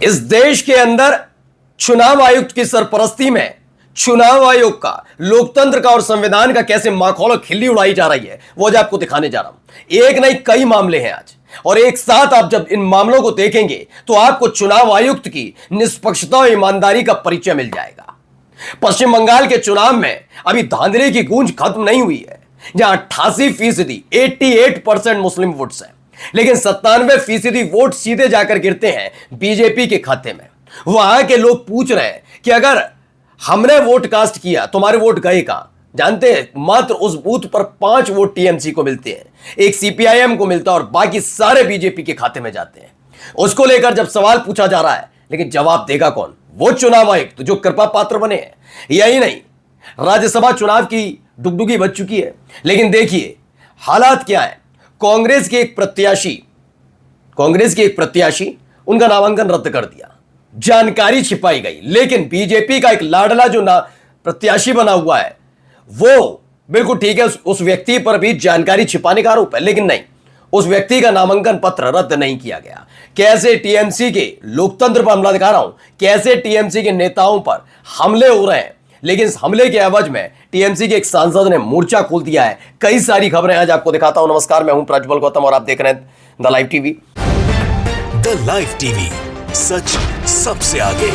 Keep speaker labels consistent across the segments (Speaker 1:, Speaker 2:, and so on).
Speaker 1: इस देश के अंदर चुनाव आयुक्त की सरपरस्ती में चुनाव आयोग का, लोकतंत्र का और संविधान का कैसे माखौल और खिल्ली उड़ाई जा रही है, वो आज आपको दिखाने जा रहा हूं। एक नहीं कई मामले हैं आज, और एक साथ आप जब इन मामलों को देखेंगे तो आपको चुनाव आयुक्त की निष्पक्षता और ईमानदारी का परिचय मिल जाएगा। पश्चिम बंगाल के चुनाव में अभी धांधली की गूंज खत्म नहीं हुई है, जहां 88% 88% मुस्लिम वोट्स हैं, लेकिन 97% वोट सीधे जाकर गिरते हैं बीजेपी के खाते में। वहां के लोग पूछ रहे हैं कि अगर हमने वोट कास्ट किया, तुम्हारे वोट गए कहां? जानते हैं, मात्र उस बूथ पर 5 वोट टीएमसी को मिलते हैं, एक सीपीआईएम को मिलता है और बाकी सारे बीजेपी के खाते में जाते हैं। उसको लेकर जब सवाल पूछा जा रहा है, लेकिन जवाब देगा कौन? वो चुनाव आयुक्त जो कृपा पात्र बने हैं। यही नहीं, राज्यसभा चुनाव की डुगडुगी बज चुकी है, लेकिन देखिए हालात क्या है। कांग्रेस के एक प्रत्याशी उनका नामांकन रद्द कर दिया, जानकारी छिपाई गई, लेकिन बीजेपी का एक लाडला जो प्रत्याशी बना हुआ है, वो बिल्कुल ठीक है, उस व्यक्ति पर भी जानकारी छिपाने का आरोप है, लेकिन नहीं, उस व्यक्ति का नामांकन पत्र रद्द नहीं किया गया। कैसे टीएमसी के लोकतंत्र पर हमला दिखा रहा हूं, कैसे टीएमसी के नेताओं पर हमले हो रहे हैं, लेकिन इस हमले के एवज में टीएमसी के एक सांसद ने मोर्चा खोल दिया है। कई सारी खबरें आज आपको दिखाता हूं। नमस्कार, मैं हूं प्रज्वल गौतम और आप देख रहे हैं the live TV.
Speaker 2: The live TV, सच सबसे आगे।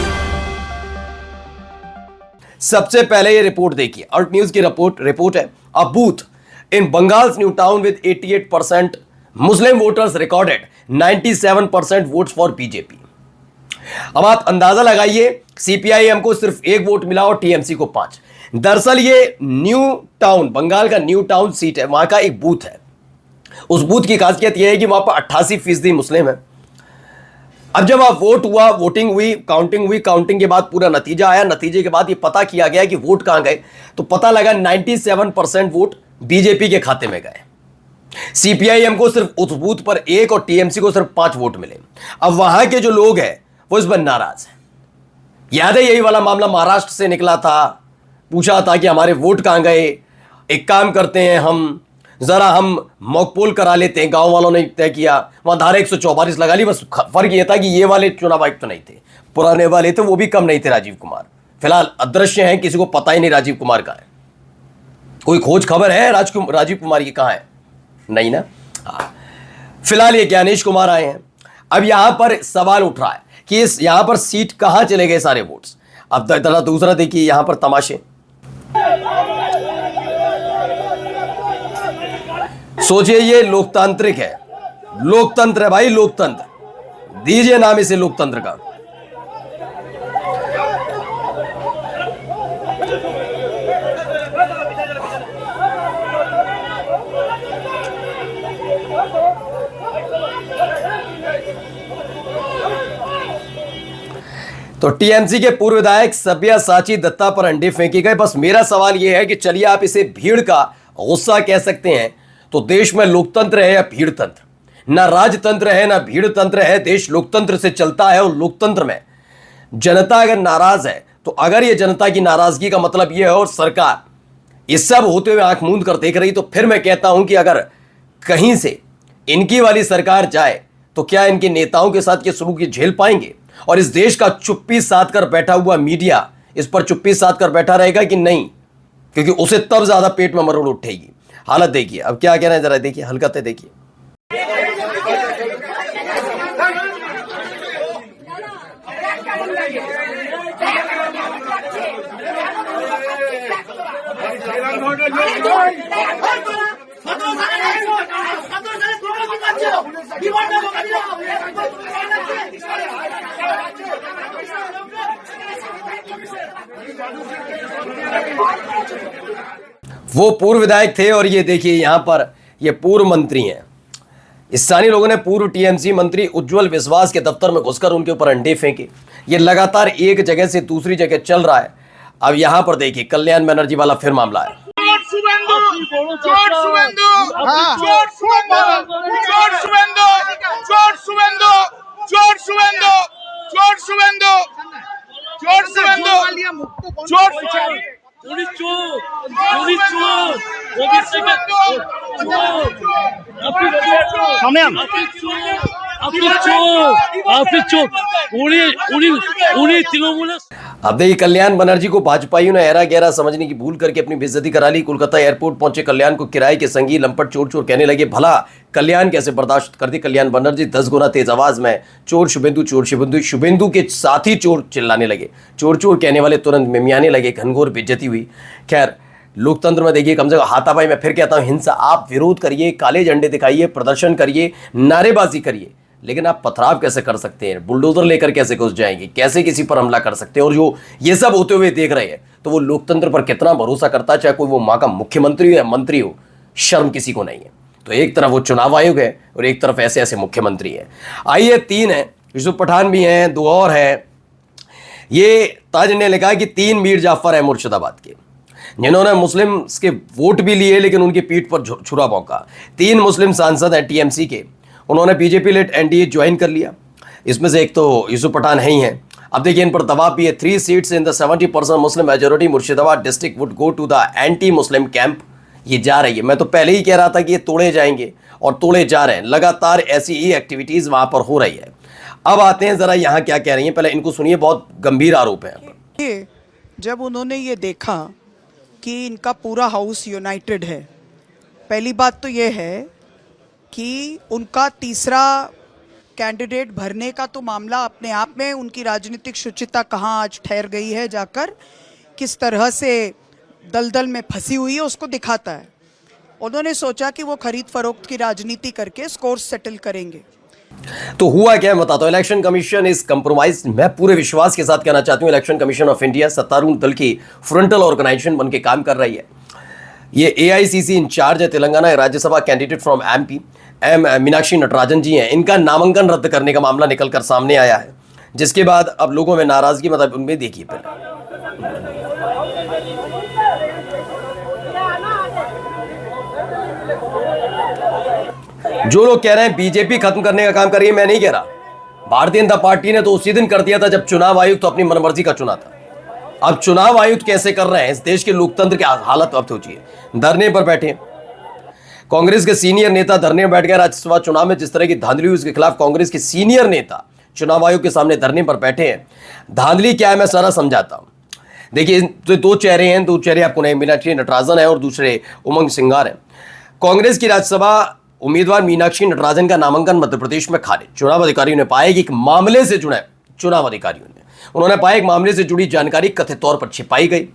Speaker 1: सबसे पहले ये रिपोर्ट देखिए, अर्ट न्यूज की रिपोर्ट है। A booth in Bengal's New Town with 88% Muslim voters recorded 97% votes for BJP. अब आप अंदाजा लगाइए, सीपीआईएम को सिर्फ 1 वोट मिला और टीएमसी को 5। दरअसल ये न्यू टाउन, बंगाल का न्यू टाउन सीट है, वहां का एक बूथ है। उस बूथ की खासियत यह है कि वहां पर 88% मुस्लिम है। अब जब आप वोटिंग हुई, काउंटिंग के बाद पूरा नतीजा आया, नतीजे के बाद ये पता किया गया कि वोट कहां गए, तो पता लगा 97% वोट बीजेपी के खाते में गए। सीपीआईएम को सिर्फ उस बूथ पर 1 और टीएमसी को सिर्फ 5 वोट मिले। अब वहां के जो लोग हैं वो इस पर नाराज हैं। याद है, यही वाला मामला महाराष्ट्र से निकला था, पूछा था कि हमारे वोट कहां गए, एक काम करते हैं हम मॉक पोल करा लेते हैं। गांव वालों ने तय किया, वहां धारा 144 लगा ली। बस फर्क यह था कि ये वाले चुनाव आयुक्त तो नहीं थे, पुराने वाले थे, वो भी कम नहीं थे, राजीव कुमार। फिलहाल अदृश्य हैं, किसी को पता ही नहीं राजीव कुमार कहां है। कोई खोज खबर है राजीव कुमार की कहां है? नहीं ना। फिलहाल ये ज्ञानेश कुमार आए हैं। अब यहां पर सवाल उठ रहा है कि यहां पर सीट कहां चले गए सारे वोट्स। अब दूसरा देखिए, यहां पर तमाशे। सोचिए, ये लोकतांत्रिक है, लोकतंत्र है भाई, लोकतंत्र। दीजिए नाम इसे लोकतंत्र का। तो टीएमसी के पूर्व विधायक सब्यासाची दत्ता पर अंडे फेंके गए। बस मेरा सवाल यह है कि चलिए आप इसे भीड़ का गुस्सा कह सकते हैं, तो देश में लोकतंत्र है या भीड़ तंत्र? ना राजतंत्र है ना भीड़ तंत्र है, देश लोकतंत्र से चलता है। और लोकतंत्र में जनता अगर नाराज है, तो अगर ये जनता की नाराजगी का मतलब ये है और सरकार ये सब होते हुए आंख मूंद कर देख रही, तो फिर मैं कहता हूं कि अगर कहीं से इनकी वाली सरकार जाए, तो क्या इनके नेताओं के साथ ये सलूक झेल पाएंगे? और इस देश का चुप्पी साध कर बैठा हुआ मीडिया इस पर चुप्पी साध कर बैठा रहेगा कि नहीं? क्योंकि उसे तब ज्यादा पेट में मरोड़ उठेगी। हालत देखिए, अब क्या कह रहे हैं जरा देखिए, हलकते देखिए। वो पूर्व विधायक थे और ये देखिए यहां पर ये पूर्व मंत्री हैं। स्थानीय लोगों ने पूर्व टीएमसी मंत्री उज्जवल विश्वास के दफ्तर में घुसकर उनके ऊपर अंडे फेंके। ये लगातार एक जगह से दूसरी जगह चल रहा है। अब यहां पर देखिए कल्याण बनर्जी वाला फिर मामला है।
Speaker 3: আপনি চোর উনি উনি উনি তৃণমূলের
Speaker 1: अब देखिए कल्याण बनर्जी को भाजपाइयों ने ऐरा गहरा समझने की भूल करके अपनी बेइज्जती करा ली। कोलकाता एयरपोर्ट पहुंचे कल्याण को किराए के संगी लंपट चोर चोर कहने लगे। भला कल्याण कैसे बर्दाश्त करती कल्याण बनर्जी 10 गुना तेज आवाज में चोर शुभेंदु शुभेंदु के साथी चोर चिल्लाने लगे। चोर चोर कहने वाले तुरंत मिमियाने लगे। घनघोर बेइज्जती हुई। खैर लोकतंत्र में देखिए कम से कम हाथापाई, मैं फिर कहता हूं हिंसा आप विरोध करिए, काले झंडे दिखाइए, प्रदर्शन करिए, नारेबाजी करिए, लेकिन आप पथराव कैसे कर सकते हैं? बुलडोजर लेकर कैसे घुस जाएंगे? कैसे किसी पर हमला कर सकते हैं? और जो ये सब होते हुए देख रहे हैं तो वो लोकतंत्र पर कितना भरोसा करता है, चाहे कोई वो माँ का मुख्यमंत्री हो या मंत्री हो, शर्म किसी को नहीं है। तो एक तरफ वो चुनाव आयोग है और एक तरफ ऐसे ऐसे मुख्यमंत्री है। आइए 3 है, यूसुफ पठान भी हैं, 2 और हैं। ये ताज ने लिखा है कि 3 मीर जाफर है मुर्शिदाबाद के, जिन्होंने मुस्लिम के वोट भी लिए लेकिन उनकी पीठ पर छुरा भौंका। 3 मुस्लिम सांसद हैं टीएमसी के, उन्होंने बीजेपी लेड एनडीए ज्वाइन कर लिया। इसमें से एक तो यूसुफ पठान है ही हैं। अब देखिए इन पर दबाव भी है। 3 seats in the 70% Muslim majority Murshidabad district would go to the anti Muslim camp. ये जा रही है। मैं तो पहले ही कह रहा था कि ये तोड़े जाएंगे और तोड़े जा रहे हैं। लगातार ऐसी ही एक्टिविटीज वहां पर हो रही है। अब आते हैं जरा यहाँ क्या कह रही है, पहले इनको सुनिए, बहुत गंभीर आरोप है।
Speaker 4: ये जब उन्होंने ये देखा कि इनका पूरा हाउस यूनाइटेड है, पहली बात तो ये है कि उनका तीसरा कैंडिडेट भरने का तो मामला अपने आप में उनकी राजनीतिक शुचिता कहाँ आज ठहर गई है, जाकर किस तरह से दलदल में फंसी हुई है उसको दिखाता है। उन्होंने सोचा कि वो खरीद फरोख्त की राजनीति करके स्कोर सेटल करेंगे।
Speaker 1: तो हुआ क्या मैं बताता हूँ। इलेक्शन कमीशन इस कंप्रोमाइज, मैं पूरे विश्वास के साथ कहना चाहती हूँ, इलेक्शन कमीशन ऑफ इंडिया सत्तारूढ़ दल की फ्रंटल ऑर्गेनाइजेशन बन के काम कर रही है। ये एआईसीसी इंचार्ज है Telangana, Rajya Sabha candidate from MP Meenakshi Natarajan ji हैं। इनका नामांकन रद्द करने का मामला निकलकर सामने आया है, जिसके बाद अब लोगों में नाराजगी, मतलब उनमें देखिए पहले जो लोग कह रहे हैं बीजेपी खत्म करने का काम कर रही है, मैं नहीं कह रहा। भारतीय जनता पार्टी ने तो उसी दिन कर दिया था जब चुनाव आयुक्त तो अपनी मनमर्जी का चुना था। अब चुनाव आयुक्त कैसे कर रहे हैं, इस देश के लोकतंत्र की हालत अब सोचिए। धरने पर बैठे कांग्रेस के सीनियर नेता धरने में बैठ गए। राज्यसभा चुनाव में जिस तरह की धांधली हुई उसके खिलाफ कांग्रेस के सीनियर नेता चुनाव आयोग के सामने धरने पर बैठे हैं। धांधली क्या है मैं सारा समझाता हूं। देखिए तो 2 चेहरे हैं, 2 चेहरे आपको नहीं, मीनाक्षी नटराजन है और दूसरे उमंग सिंगार है। कांग्रेस की राज्यसभा उम्मीदवार मीनाक्षी नटराजन का नामांकन मध्य प्रदेश में खारिज। चुनाव अधिकारियों ने पाया कि एक मामले से जुड़े उन्होंने पाया एक मामले से जुड़ी जानकारी कथित तौर पर छिपाई गई।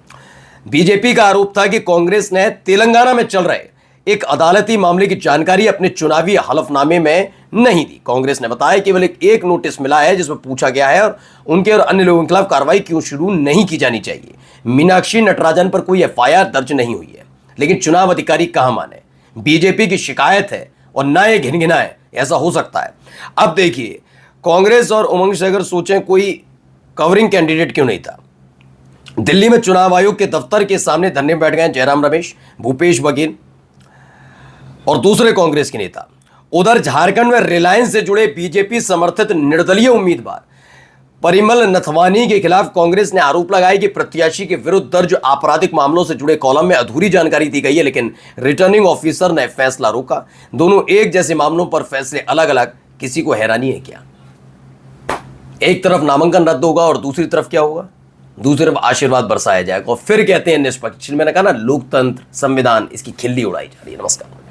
Speaker 1: बीजेपी का आरोप था कि कांग्रेस ने तेलंगाना में चल रहे एक अदालती मामले की जानकारी अपने चुनावी हलफनामे में नहीं दी। कांग्रेस ने बताया केवल एक नोटिस मिला है जिसमें पूछा गया है और उनके और अन्य लोगों के खिलाफ कार्रवाई क्यों शुरू नहीं की जानी चाहिए। मीनाक्षी नटराजन पर कोई एफआईआर दर्ज नहीं हुई है, लेकिन चुनाव अधिकारी कहां माने। बीजेपी की शिकायत है और ना ये घिनघिना है, ऐसा हो सकता है। अब देखिए कांग्रेस और उमंग से अगर सोचें कोई कवरिंग कैंडिडेट क्यों नहीं था। दिल्ली में चुनाव आयोग के दफ्तर के सामने धरने बैठ गए जयराम रमेश, भूपेश बघेल और दूसरे कांग्रेस के नेता। उधर झारखंड में रिलायंस से जुड़े बीजेपी समर्थित निर्दलीय उम्मीदवार परिमल नथवानी के खिलाफ कांग्रेस ने आरोप लगाया कि प्रत्याशी के विरुद्ध दर्ज आपराधिक मामलों से जुड़े कॉलम में अधूरी जानकारी दी गई है, लेकिन रिटर्निंग ऑफिसर ने फैसला रोका। दोनों एक जैसे मामलों पर फैसले अलग अलग, किसी को हैरानी है क्या? एक तरफ नामांकन रद्द होगा और दूसरी तरफ क्या होगा? दूसरी तरफ आशीर्वाद बरसाया जाएगा और फिर कहते हैं निष्पक्ष। मैंने कहा ना लोकतंत्र संविधान, इसकी खिल्ली उड़ाई जा रही है। नमस्कार।